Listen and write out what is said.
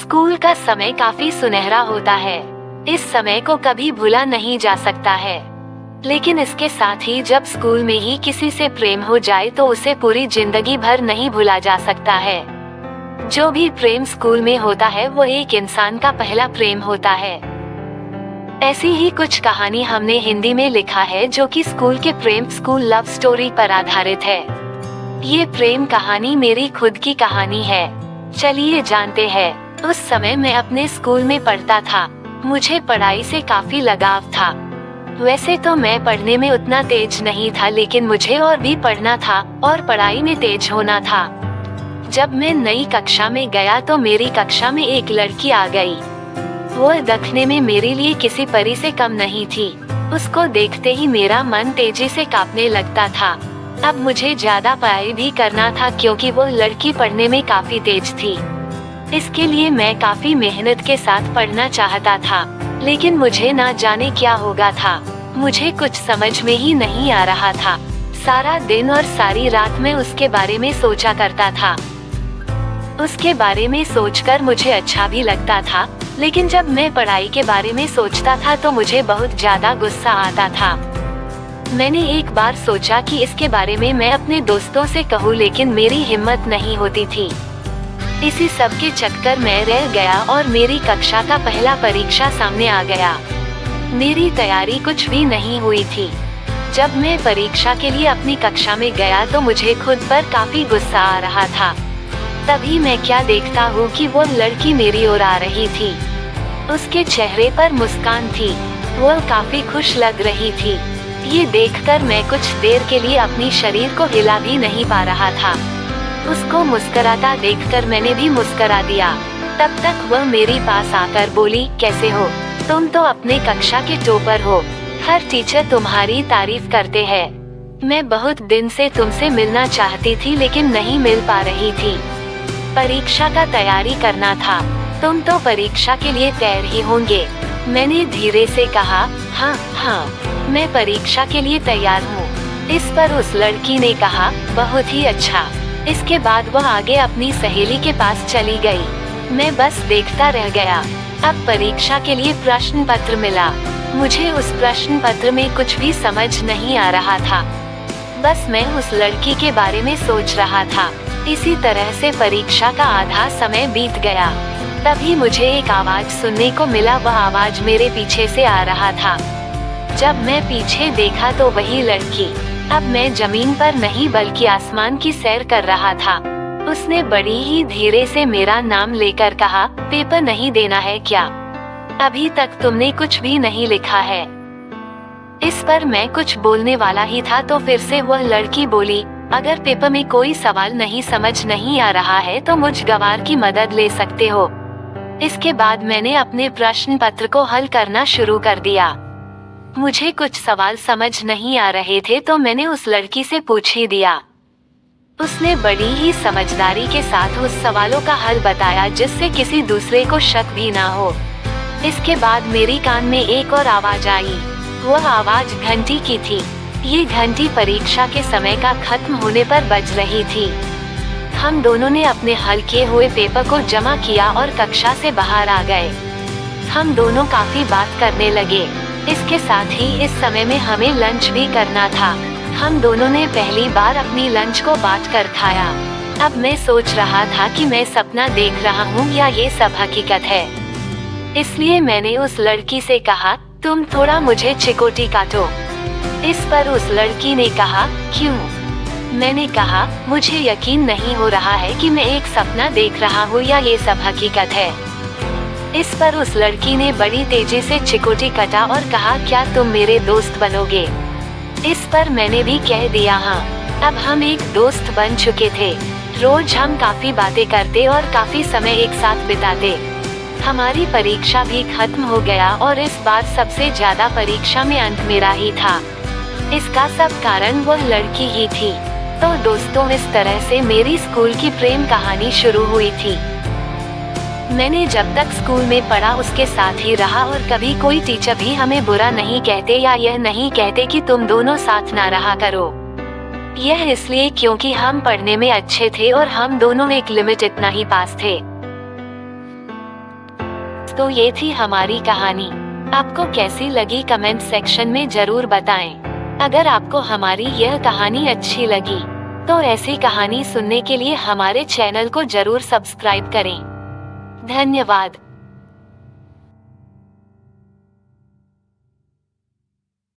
School का समय काफी सुनहरा होता है। इस समय को कभी भूला नहीं जा सकता है। लेकिन इसके साथ ही जब स्कूल में ही किसी से प्रेम हो जाए तो उसे पूरी जिंदगी भर नहीं भूला जा सकता है। जो भी प्रेम स्कूल में होता है वो एक इंसान का पहला प्रेम होता है। ऐसी ही कुछ कहानी हमने हिंदी में लिखा है जो कि स्कूल के प्रेम स्कूल लव स्टोरी पर आधारित है। ये प्रेम कहानी मेरी खुद की कहानी है। चलिए जानते हैं। उस समय मैं अपने स्कूल में पढ़ता था। मुझे पढ़ाई से काफी लगाव था। वैसे तो मैं पढ़ने में उतना तेज नहीं था, लेकिन मुझे और भी पढ़ना था और पढ़ाई में तेज होना था। जब मैं नई कक्षा में गया तो मेरी कक्षा में एक लड़की आ गई। वो दिखने में मेरे लिए किसी परी से कम नहीं थी। उसको देखते ही मेरा मन तेजी से कांपने लगता था। अब मुझे ज्यादा पढ़ाई भी करना था क्योंकि वो लड़की पढ़ने में काफी तेज थी। इसके लिए मैं काफी मेहनत के साथ पढ़ना चाहता था, लेकिन मुझे ना जाने क्या होगा था। मुझे कुछ समझ में ही नहीं आ रहा था। सारा दिन और सारी रात मैं उसके बारे में सोचा करता था। उसके बारे में सोचकर मुझे अच्छा भी लगता था, लेकिन जब मैं पढ़ाई के बारे में सोचता था तो मुझे बहुत ज्यादा गुस्सा आता था। मैंने एक बार सोचा कि इसके बारे में मैं अपने दोस्तों से कहूँ, लेकिन मेरी हिम्मत नहीं होती थी। इसी सब के चक्कर में रह गया और मेरी कक्षा का पहला परीक्षा सामने आ गया। मेरी तैयारी कुछ भी नहीं हुई थी। जब मैं परीक्षा के लिए अपनी कक्षा में गया तो मुझे खुद पर काफी गुस्सा आ रहा था। तभी मैं क्या देखता हूँ कि वो लड़की मेरी ओर आ रही थी। उसके चेहरे पर मुस्कान थी। वो काफी खुश लग रही थी। ये देखकर मैं कुछ देर के लिए अपनी शरीर को हिला भी नहीं पा रहा था। उसको मुस्कुराता देखकर मैंने भी मुस्कुरा दिया। तब तक वह मेरे पास आकर बोली, कैसे हो? तुम तो अपने कक्षा के टॉपर हो। हर टीचर तुम्हारी तारीफ करते हैं। मैं बहुत दिन से तुमसे मिलना चाहती थी, लेकिन नहीं मिल पा रही थी। परीक्षा का तैयारी करना था। तुम तो परीक्षा के लिए तैयार ही होंगे। मैंने धीरे से कहा, हाँ, मैं परीक्षा के लिए तैयार हूँ। इस पर उस लड़की ने कहा, बहुत ही अच्छा। इसके बाद वह आगे अपनी सहेली के पास चली गई। मैं बस देखता रह गया। अब परीक्षा के लिए प्रश्न पत्र मिला। मुझे उस प्रश्न पत्र में कुछ भी समझ नहीं आ रहा था। बस मैं उस लड़की के बारे में सोच रहा था। इसी तरह से परीक्षा का आधा समय बीत गया। तभी मुझे एक आवाज सुनने को मिला। वह आवाज मेरे पीछे से आ रहा था। जब मैं पीछे देखा तो वही लड़की। अब मैं जमीन पर नहीं बल्कि आसमान की सैर कर रहा था। उसने बड़ी ही धीरे से मेरा नाम लेकर कहा, पेपर नहीं देना है क्या? अभी तक तुमने कुछ भी नहीं लिखा है। इस पर मैं कुछ बोलने वाला ही था तो फिर से वह लड़की बोली, अगर पेपर में कोई सवाल नहीं समझ नहीं आ रहा है तो मुझ गवार की मदद ले सकते हो। इसके बाद मैंने अपने प्रश्न पत्र को हल करना शुरू कर दिया। मुझे कुछ सवाल समझ नहीं आ रहे थे तो मैंने उस लड़की से पूछ ही दिया। उसने बड़ी ही समझदारी के साथ उस सवालों का हल बताया, जिससे किसी दूसरे को शक भी ना हो। इसके बाद मेरी कान में एक और आवाज आई। वह आवाज घंटी की थी। ये घंटी परीक्षा के समय का खत्म होने पर बज रही थी। हम दोनों ने अपने हल किए हुए पेपर को जमा किया और कक्षा से बाहर आ गए। हम दोनों काफी बात करने लगे। इसके साथ ही इस समय में हमें लंच भी करना था। हम दोनों ने पहली बार अपनी लंच को बांट कर खाया। अब मैं सोच रहा था कि मैं सपना देख रहा हूँ या ये सब हकीकत है। इसलिए मैंने उस लड़की से कहा, तुम थोड़ा मुझे चिकोटी काटो। इस पर उस लड़की ने कहा, क्यों? मैंने कहा, मुझे यकीन नहीं हो रहा है कि मैं एक सपना देख रहा हूँ या ये सब हकीकत है। इस पर उस लड़की ने बड़ी तेजी से चिकोटी काटा और कहा, क्या तुम मेरे दोस्त बनोगे? इस पर मैंने भी कह दिया, हाँ। अब हम एक दोस्त बन चुके थे। रोज हम काफी बातें करते और काफी समय एक साथ बिताते। हमारी परीक्षा भी खत्म हो गया और इस बार सबसे ज्यादा परीक्षा में अंक मेरा ही था। इसका सब कारण वह लड़की ही थी। तो दोस्तों, इस तरह से मेरी स्कूल की प्रेम कहानी शुरू हुई थी। मैंने जब तक स्कूल में पढ़ा उसके साथ ही रहा और कभी कोई टीचर भी हमें बुरा नहीं कहते या यह नहीं कहते कि तुम दोनों साथ ना रहा करो। यह इसलिए क्योंकि हम पढ़ने में अच्छे थे और हम दोनों एक लिमिट इतना ही पास थे। तो ये थी हमारी कहानी। आपको कैसी लगी कमेंट सेक्शन में जरूर बताएं। अगर आपको हमारी यह कहानी अच्छी लगी तो ऐसी कहानी सुनने के लिए हमारे चैनल को जरूर सब्सक्राइब करें। धन्यवाद।